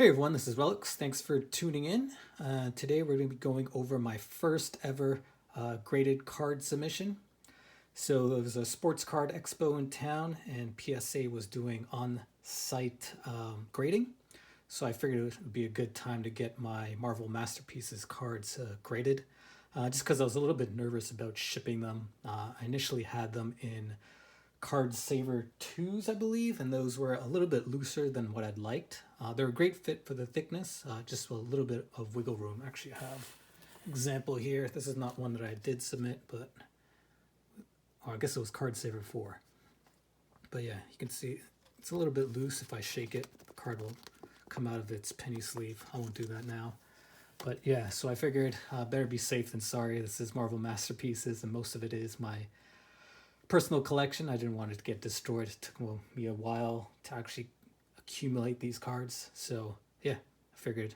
Hey everyone, this is Relics. Thanks for tuning in. Today we're going to be going over my first ever graded card submission. So there was a Sports Card Expo in town, and PSA was doing on-site grading. So I figured it would be a good time to get my Marvel Masterpieces cards graded, just because I was a little bit nervous about shipping them. I initially had them in Card Saver 2s, I believe, and those were a little bit looser than what I'd liked. They're a great fit for the thickness, just a little bit of wiggle room. Actually, I have an example here. This is not one that I did submit, but I guess it was Card Saver 4. But yeah, you can see it's a little bit loose. If I shake it, the card will come out of its penny sleeve. I won't do that now. But yeah, so I figured better be safe than sorry. This is Marvel Masterpieces, and most of it is my personal collection. I didn't want it to get destroyed. It took me a while to actually accumulate these cards. So yeah, I figured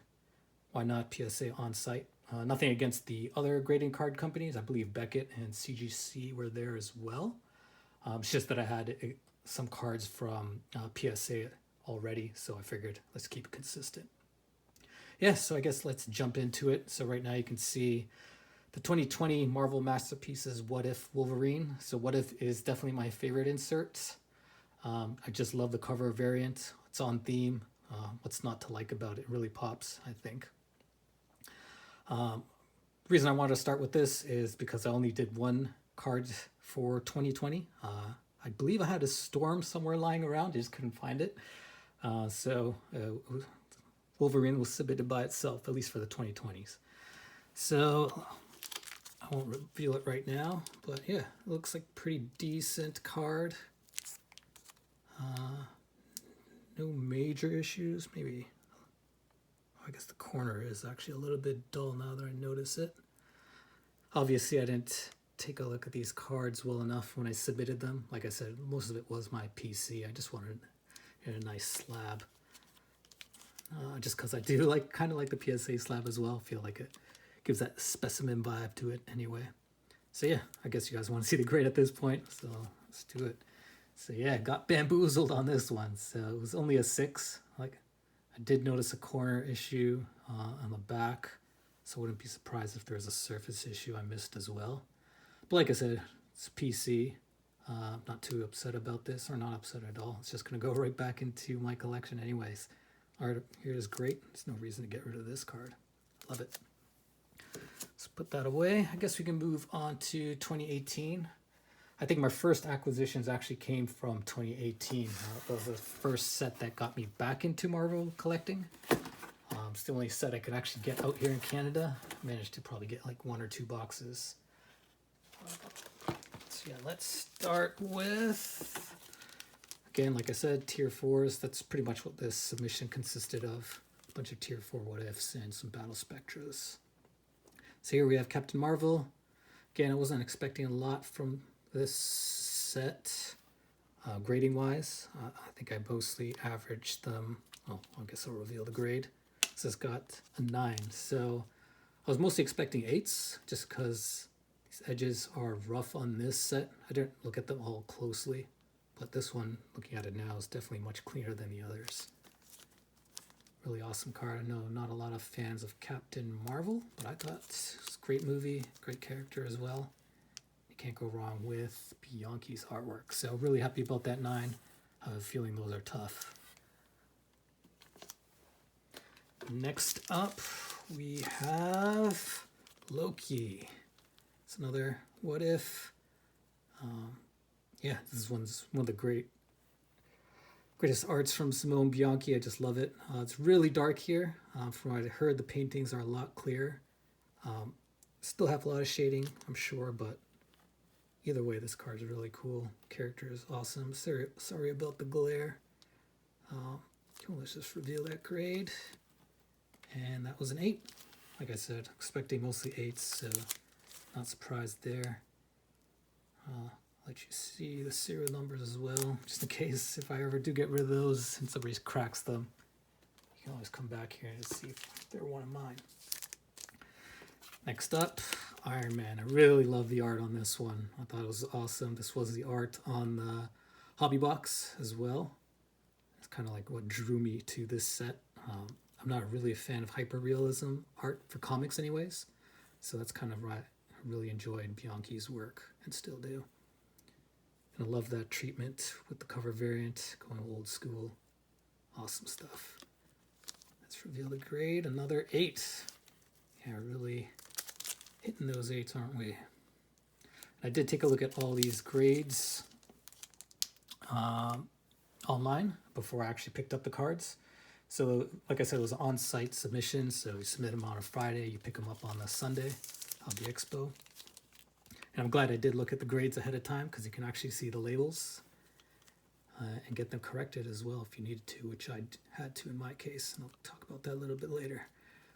why not PSA on site. Nothing against the other grading card companies. I believe Beckett and CGC were there as well. It's just that I had some cards from PSA already, so I figured let's keep it consistent. Yeah, so I guess let's jump into it. So right now you can see the 2020 Marvel Masterpieces What If Wolverine. So What If is definitely my favorite insert. I just love the cover variant. It's on theme. What's not to like about it? It really pops, I think. The reason I wanted to start with this is because I only did one card for 2020. I believe I had a Storm somewhere lying around. I just couldn't find it. Wolverine was submitted by itself, at least for the 2020s. So I won't reveal it right now, but yeah, it looks like a pretty decent card. No major issues. Maybe, I guess the corner is actually a little bit dull now that I notice it. Obviously, I didn't take a look at these cards well enough when I submitted them. Like I said, most of it was my PC. I just wanted a nice slab. Just because I do kind of like the PSA slab as well. I feel like it gives that specimen vibe to it anyway. So yeah, I guess you guys want to see the grade at this point, so let's do it. So yeah, got bamboozled on this one. So it was only a 6. I did notice a corner issue on the back, so I wouldn't be surprised if there's a surface issue I missed as well. But like I said, it's PC. I'm not too upset about this, or not upset at all. It's just going to go right back into my collection anyways. Art here is great. There's no reason to get rid of this card. Love it. Let's put that away. I guess we can move on to 2018. I think my first acquisitions actually came from 2018. That was the first set that got me back into Marvel collecting. It's the only set I could actually get out here in Canada. I managed to probably get like 1 or 2 boxes. So yeah, let's start with, again, like I said, tier 4s. That's pretty much what this submission consisted of. A bunch of tier 4 what ifs and some battle spectras. So here we have Captain Marvel. Again, I wasn't expecting a lot from this set, grading wise. I think I mostly averaged them. Oh, I guess I'll reveal the grade. This has got a 9. So I was mostly expecting 8s just because these edges are rough on this set. I didn't look at them all closely, but this one, looking at it now, is definitely much cleaner than the others. Really awesome card. I know not a lot of fans of Captain Marvel, but I thought it was a great movie, great character as well. You can't go wrong with Bianchi's artwork. So really happy about that 9. I have a feeling those are tough. Next up, we have Loki. It's another what if. Yeah, this one's one of the greatest arts from Simone Bianchi. I just love it. It's really dark here. From what I heard, the paintings are a lot clearer. Still have a lot of shading, I'm sure, but either way, this card is really cool. Character is awesome. Sorry about the glare. Cool, let's just reveal that grade. And that was an 8. Like I said, expecting mostly 8s, so not surprised there. Let you see the serial numbers as well, just in case if I ever do get rid of those and somebody cracks them. You can always come back here and see if they're one of mine. Next up, Iron Man. I really love the art on this one. I thought it was awesome. This was the art on the hobby box as well. It's kind of like what drew me to this set. I'm not really a fan of hyperrealism art for comics anyways. So that's kind of why I really enjoyed Bianchi's work and still do. And I love that treatment with the cover variant, going old school. Awesome stuff. Let's reveal the grade, another 8. Yeah, really hitting those 8s, aren't we? I did take a look at all these grades online before I actually picked up the cards. So like I said, it was an on-site submission, so you submit them on a Friday, you pick them up on the Sunday of the expo. And I'm glad I did look at the grades ahead of time because you can actually see the labels and get them corrected as well if you needed to, which I had to in my case, and I'll talk about that a little bit later.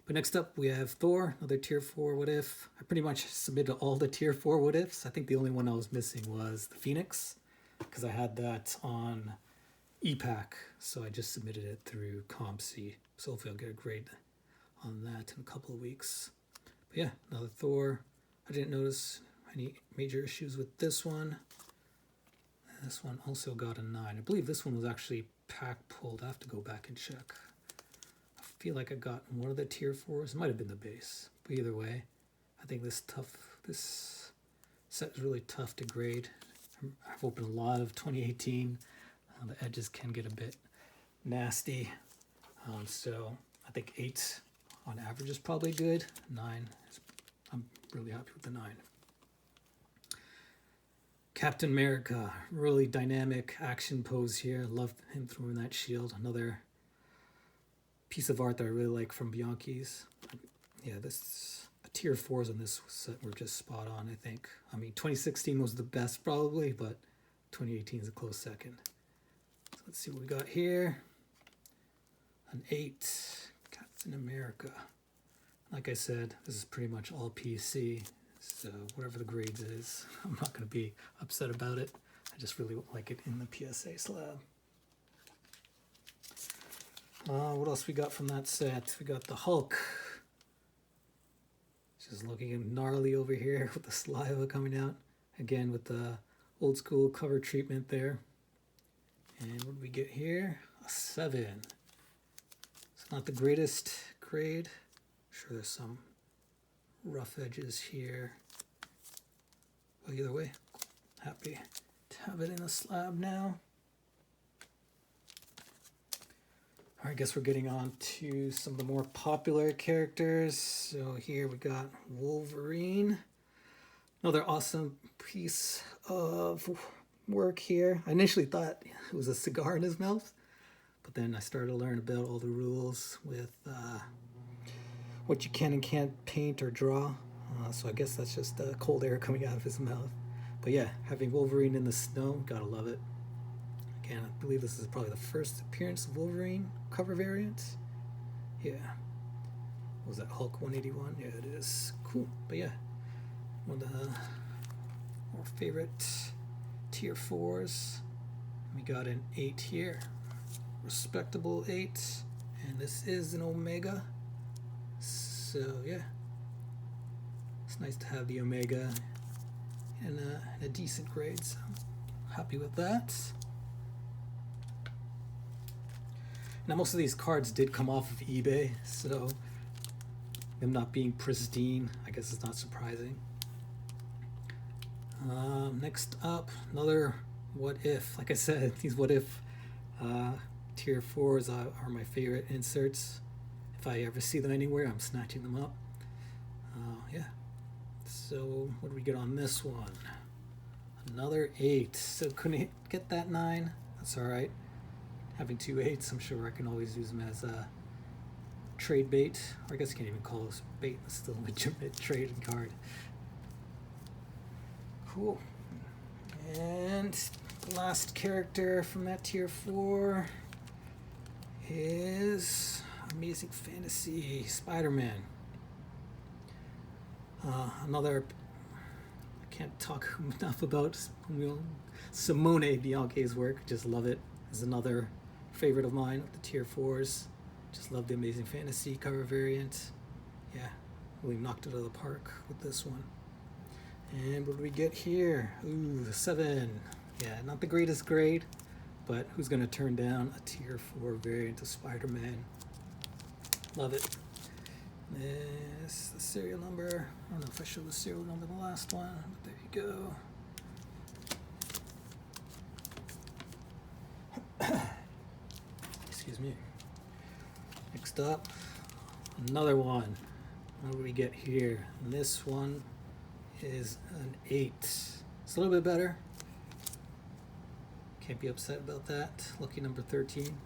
But next up we have Thor, another tier 4 what if. I pretty much submitted all the tier 4 what ifs. I think the only one I was missing was the Phoenix because I had that on EPAC, so I just submitted it through ComC. So hopefully I'll get a grade on that in a couple of weeks. But yeah, another Thor. I didn't notice any major issues with this one. And this one also got a 9. I believe this one was actually pack pulled. I have to go back and check. I feel like I got one of the tier 4s. It might have been the base. But either way, I think this set is really tough to grade. I've opened a lot of 2018. The edges can get a bit nasty. So I think 8 on average is probably good. 9, I'm really happy with the 9. Captain America, really dynamic action pose here. Love him throwing that shield. Another piece of art that I really like from Bianchi's. Yeah, the tier 4s on this set were just spot on, I think. I mean, 2016 was the best probably, but 2018 is a close second. So let's see what we got here. An 8, Captain America. Like I said, this is pretty much all PC. So whatever the grades is, I'm not going to be upset about it. I just really like it in the PSA slab. What else we got from that set? We got the Hulk. Just looking gnarly over here with the saliva coming out. Again with the old school cover treatment there. And what do we get here? A 7. It's not the greatest grade. I'm sure there's some rough edges here. But either way, happy to have it in a slab now. All right, I guess we're getting on to some of the more popular characters. So here we got Wolverine. Another awesome piece of work here. I initially thought it was a cigar in his mouth, but then I started to learn about all the rules with what you can and can't paint or draw. So I guess that's just cold air coming out of his mouth. But yeah, having Wolverine in the snow, gotta love it. Again, I believe this is probably the first appearance of Wolverine cover variant. Yeah. Was that Hulk 181? Yeah, it is. Cool. But yeah, one of the more favorite tier 4s. We got an 8 here. Respectable 8. And this is an Omega. So yeah, it's nice to have the Omega in a decent grade, so happy with that. Now most of these cards did come off of eBay, so them not being pristine, I guess it's not surprising. Next up, another what if. Like I said, these what if tier 4s are my favorite inserts. If I ever see them anywhere, I'm snatching them up. Yeah. So what do we get on this one? Another 8. So couldn't get that 9. That's all right. Having 2 8s, I'm sure I can always use them as a trade bait. Or I guess you can't even call this bait. It's still a legitimate trading card. Cool. And the last character from that tier 4 is Amazing Fantasy Spider-Man. Another, I can't talk enough about Simone Bianchi's work. Just love it. Is another favorite of mine, the tier 4s. Just love the Amazing Fantasy cover variant. Yeah, really knocked it out of the park with this one. And what do we get here? Ooh, 7. Yeah, not the greatest grade, but who's going to turn down a tier 4 variant of Spider-Man? Love it. This the serial number. I don't know if I showed the serial number in the last one, but there you go. Excuse me. Next up, another one. What do we get here? And this one is an 8. It's a little bit better. Can't be upset about that. Lucky number 13.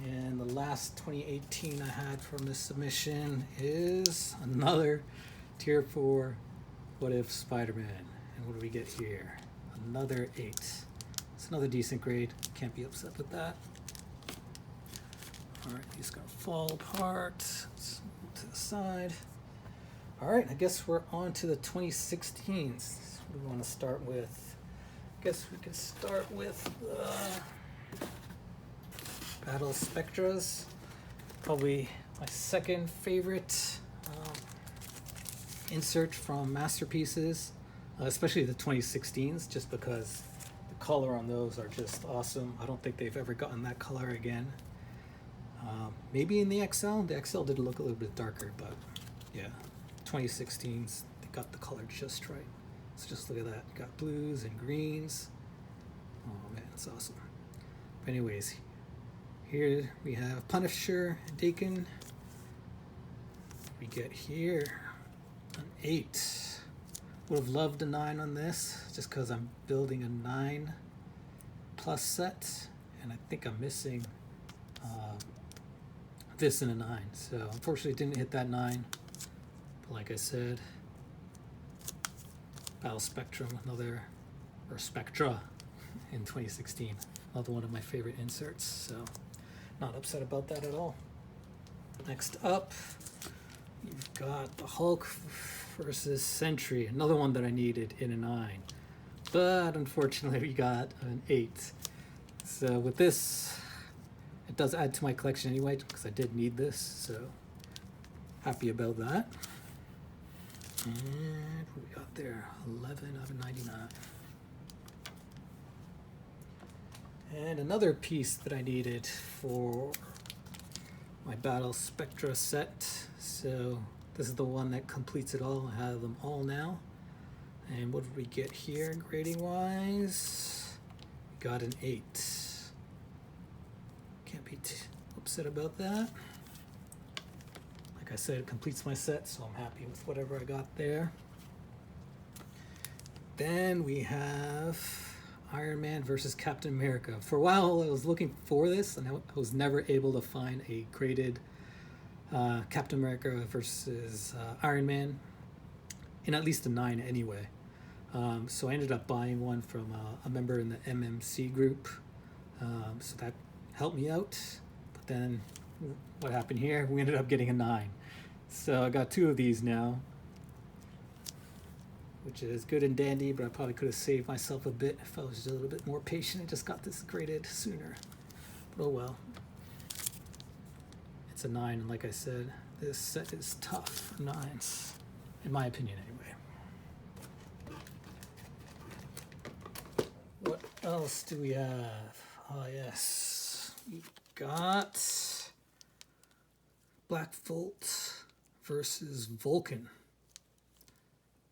And the last 2018 I had from this submission is another Tier 4 What If Spider-Man. And what do we get here? Another 8. It's another decent grade. Can't be upset with that. Alright, he's gonna fall apart. Let's move to the side. Alright, I guess we're on to the 2016s. What do we want to start with? I guess we could start with Battle Spectras. Probably my second favorite insert from Masterpieces, especially the 2016s, just because the color on those are just awesome. I don't think they've ever gotten that color again. Maybe in the XL. The XL did look a little bit darker, but yeah, 2016s, they got the color just right. So just look at that. You got blues and greens. Oh man, it's awesome. But anyways, here we have Punisher, Dakin. We get here an 8. Would have loved a 9 on this, just because I'm building a 9 plus set, and I think I'm missing this in a 9. So unfortunately, it didn't hit that 9. But like I said, Battle Spectrum, or Spectra in 2016. Another one of my favorite inserts, so not upset about that at all. Next up, you've got the Hulk versus Sentry, another one that I needed in a 9. But unfortunately, we got an 8. So with this, it does add to my collection anyway, because I did need this, so happy about that. And what we got there? 11 out of 99. And another piece that I needed for my Battle Spectra set. So this is the one that completes it all. I have them all now. And what did we get here grading wise? Got an 8. Can't be upset about that. Like I said, it completes my set, so I'm happy with whatever I got there. Then we have Iron Man versus Captain America. For a while, I was looking for this, and I was never able to find a graded Captain America versus Iron Man, in at least a 9 anyway. So I ended up buying one from a member in the MMC group, so that helped me out. But then what happened here? We ended up getting a 9. So I got 2 of these now, which is good and dandy, but I probably could have saved myself a bit if I was just a little bit more patient and just got this graded sooner. But oh well. It's a 9, and like I said, this set is tough for 9s, in my opinion anyway. What else do we have? Oh yes, we've got Black Bolt versus Vulcan.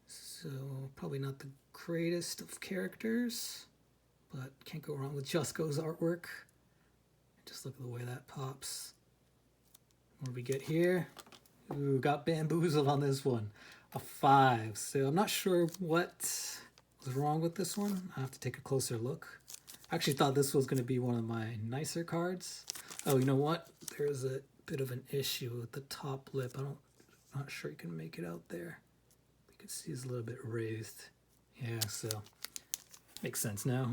So probably not the greatest of characters, but can't go wrong with Jusko's artwork. Just look at the way that pops. What do we get here? Ooh, got bamboozled on this one. A 5. So I'm not sure what was wrong with this one. I have to take a closer look. I actually thought this was going to be one of my nicer cards. Oh, you know what? There's a bit of an issue with the top lip. I'm not sure you can make it out there. You can see it's a little bit raised. Yeah, so makes sense now.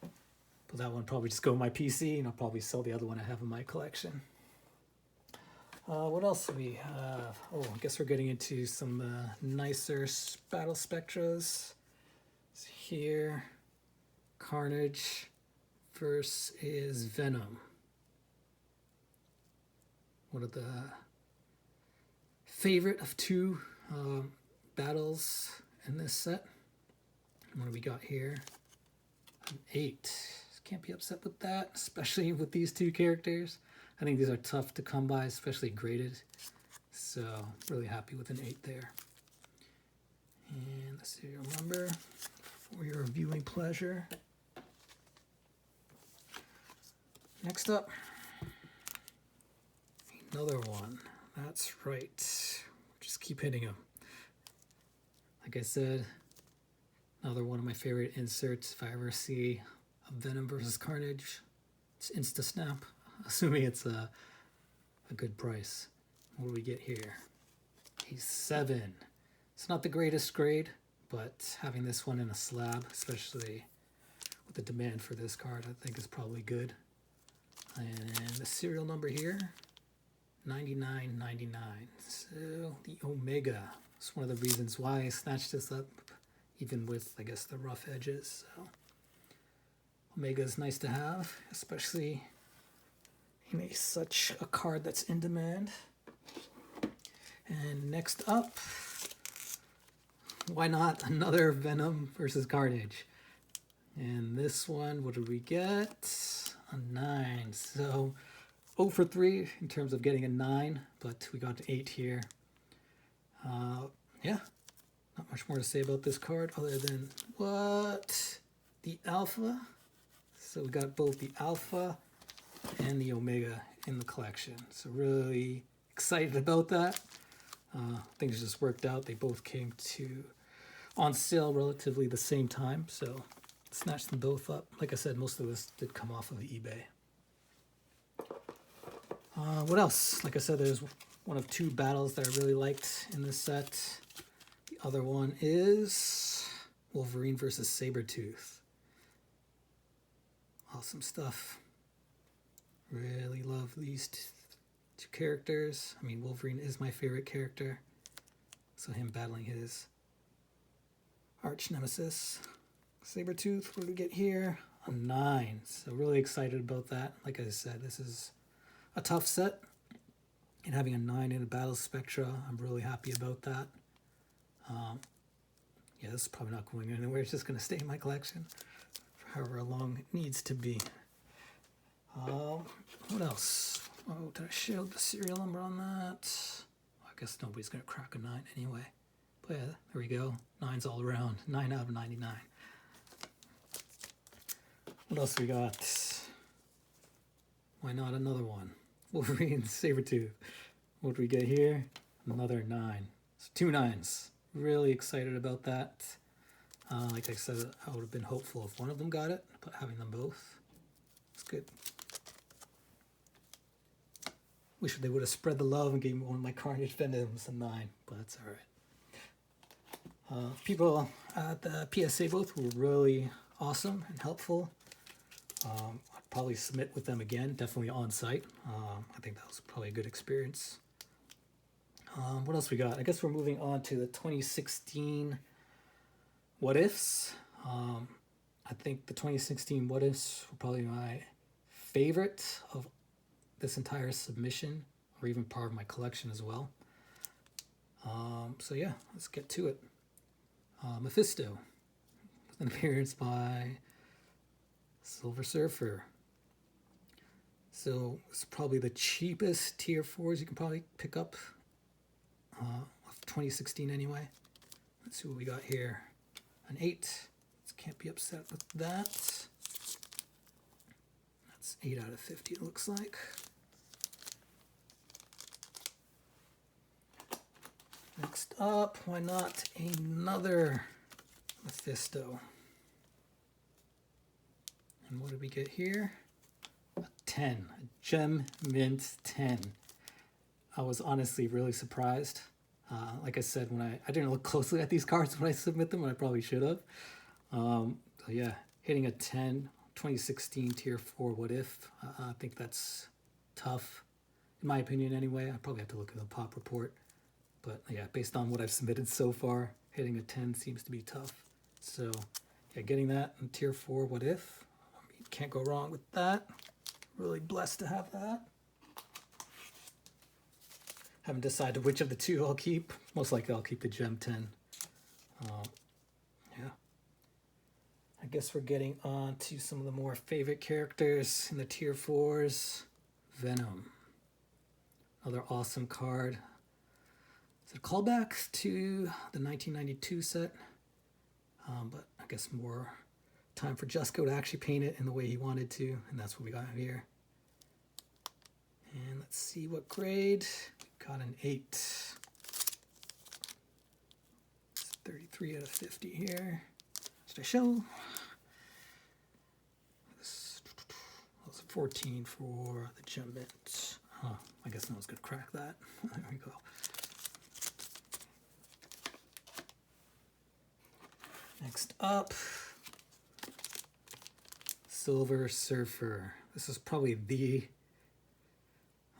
But that one probably just go in my PC, and I'll probably sell the other one I have in my collection. What else do we have? Oh, I guess we're getting into some nicer Battle Spectras. It's here, Carnage versus Venom. One of the favorite of 2 battles in this set. And what do we got here? An 8. Can't be upset with that, especially with these two characters. I think these are tough to come by, especially graded. So really happy with an 8 there. And the serial number for your viewing pleasure. Next up, another one. That's right. Just keep hitting them. Like I said, another one of my favorite inserts. If I ever see a Venom versus Carnage, it's Insta Snap, assuming it's a good price. What do we get here? A 7. It's not the greatest grade, but having this one in a slab, especially with the demand for this card, I think is probably good. And the serial number here, 9999. So the Omega is one of the reasons why I snatched this up, even with, I guess, the rough edges. So Omega is nice to have, especially in such a card that's in demand. And next up, why not another Venom versus Carnage? And this one, what did we get? A 9. So 0 for 3 in terms of getting a 9, but we got an 8 here. Yeah, not much more to say about this card other than what? The Alpha. So we got both the Alpha and the Omega in the collection. So really excited about that. Things just worked out. They both came on sale relatively the same time, so snatched them both up. Like I said, most of this did come off of eBay. What else? Like I said, there's one of 2 battles that I really liked in this set. The other one is Wolverine versus Sabretooth. Awesome stuff. Really love these two characters. I mean, Wolverine is my favorite character, so him battling his arch nemesis. Sabretooth, what do we get here? A 9. So really excited about that. Like I said, this is a tough set. And having a 9 in a Battle Spectra, I'm really happy about that. Yeah, this is probably not going anywhere. It's just going to stay in my collection for however long it needs to be. What else? Oh, did I show the serial number on that? I guess nobody's going to crack a 9 anyway. But yeah, there we go. 9's all around. 9 out of 99. What else we got? Why not another one? Wolverine, Sabretooth. What do we get here? Another 9. So 2 9s. Really excited about that. Like I said, I would have been hopeful if one of them got it, but having them both, it's good. Wish they would have spread the love and gave me one of my Carnage Venoms a 9, but that's alright. People at the PSA booth were really awesome and helpful. I'd probably submit with them again, definitely on site. I think that was probably a good experience. What else we got? I guess we're moving on to the 2016 What Ifs. I think the 2016 What Ifs were probably my favorite of this entire submission, or even part of my collection as well. So yeah, let's get to it. Mephisto, with an appearance by Silver Surfer. So it's probably the cheapest tier 4s you can probably pick up of 2016 anyway. Let's see what we got here. An 8. Can't be upset with that. That's 8 out of 50 it looks like. Next up, why not another Mephisto? And what did we get here? A 10, a Gem Mint 10. I was honestly really surprised. Like I said, when I didn't look closely at these cards when I submit them, and I probably should have. So yeah, hitting a 10, 2016 tier 4 What If, I think that's tough, in my opinion anyway. I probably have to look at the pop report. But yeah, based on what I've submitted so far, hitting a 10 seems to be tough. So yeah, getting that in tier 4 What If, I mean, can't go wrong with that. Really blessed to have that. Haven't decided which of the 2 I'll keep. Most likely I'll keep the Gem 10. Yeah. I guess we're getting on to some of the more favorite characters in the tier 4s. Venom. Another awesome card. It's a callback to the 1992 set, but I guess more time for Jusco to actually paint it in the way he wanted to, and that's what we got here. And let's see what grade. We got an 8. It's 33 out of 50 here. Should I show? This was 14 for the gem mint. Huh, I guess no one's gonna crack that. There we go. Next up, Silver Surfer. This is probably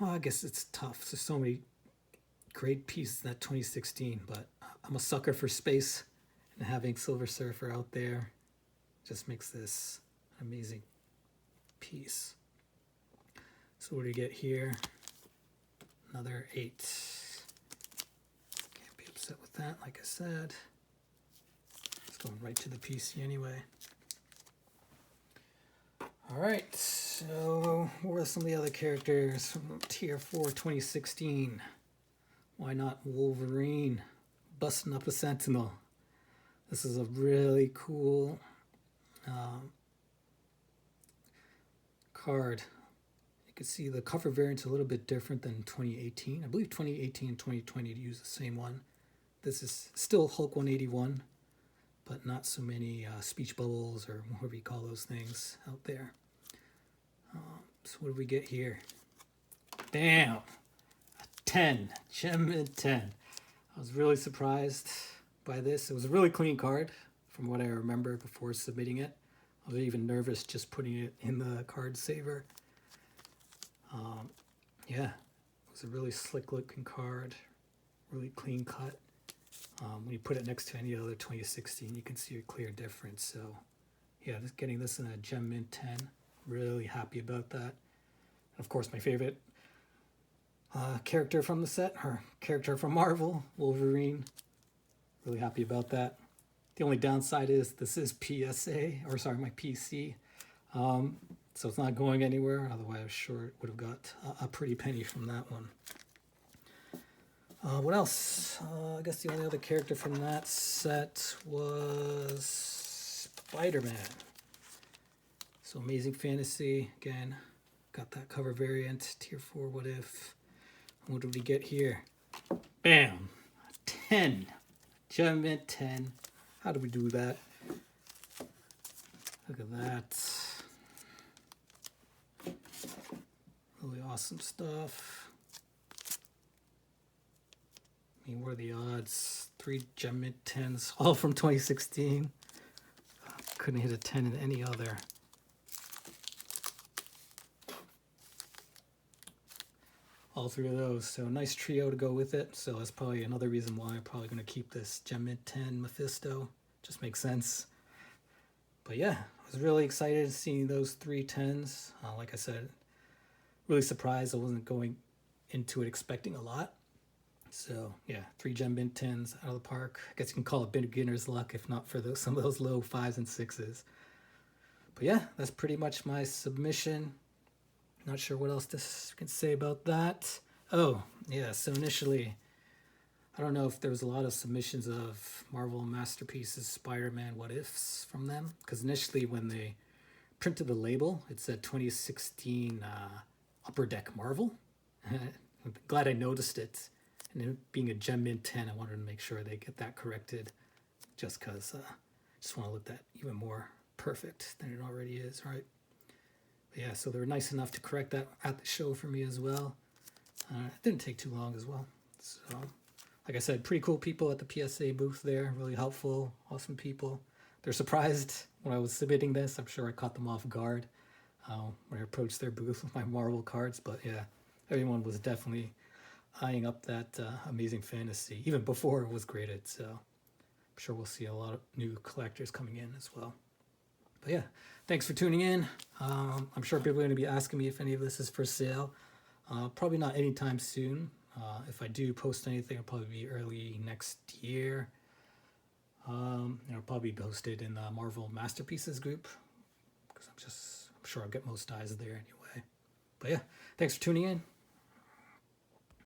I guess it's tough. There's so many great pieces in that 2016, but I'm a sucker for space, and having Silver Surfer out there just makes this an amazing piece. So what do we get here? Another 8. Can't be upset with that, like I said. It's going right to the PC anyway. All right, so what are some of the other characters from Tier 4 2016? Why not Wolverine busting up a Sentinel? This is a really cool card. You can see the cover variant's a little bit different than 2018. I believe 2018 and 2020 use the same one. This is still Hulk 181, but not so many speech bubbles or whatever you call those things out there. So what do we get here? Damn! A 10. Gem mint 10. I was really surprised by this. It was a really clean card from what I remember before submitting it. I was even nervous just putting it in the card saver. Yeah, it was a really slick looking card. Really clean cut. When you put it next to any other 2016, you can see a clear difference. So yeah, just getting this in a gem mint 10. Really happy about that. Of course, my favorite character from the set, or character from Marvel, Wolverine. Really happy about that. The only downside is this is PSA, or sorry, my PC. So it's not going anywhere. Otherwise, I'm sure it would have got a pretty penny from that one. What else? I guess the only other character from that set was Spider-Man. So Amazing Fantasy, again, got that cover variant, Tier 4 What If. What did we get here? Bam! 10. Gem mint 10. How do we do that? Look at that. Really awesome stuff. I mean, what are the odds? 3 gem mint 10s, all from 2016. Couldn't hit a 10 in any other. All 3 of those, so a nice trio to go with it. So that's probably another reason why I'm probably going to keep this gem mint 10 Mephisto. Just makes sense. But yeah, I was really excited seeing those 3 10s. Like I said, really surprised I wasn't going into it expecting a lot. So yeah, 3 gem mint 10s out of the park. I guess you can call it beginner's luck if not for some of those low 5s and 6s. But yeah, that's pretty much my submission. Not sure what else to can say about that. Oh, yeah, so initially, I don't know if there was a lot of submissions of Marvel Masterpieces, Spider-Man What Ifs from them. Because initially when they printed the label, it said 2016 Upper Deck Marvel. I'm glad I noticed it. And it being a gem mint 10, I wanted to make sure they get that corrected. Just because I just want to look that even more perfect than it already is, right? Yeah, so they were nice enough to correct that at the show for me as well. It didn't take too long as well. So, like I said, pretty cool people at the PSA booth there. Really helpful, awesome people. They're surprised when I was submitting this. I'm sure I caught them off guard when I approached their booth with my Marvel cards. But yeah, everyone was definitely eyeing up that Amazing Fantasy, even before it was graded. So I'm sure we'll see a lot of new collectors coming in as well. But yeah, thanks for tuning in. I'm sure people are going to be asking me if any of this is for sale. Probably not anytime soon. If I do post anything, it'll probably be early next year. It'll probably be posted in the Marvel Masterpieces group because I'm sure I'll get most eyes there anyway. But yeah, thanks for tuning in.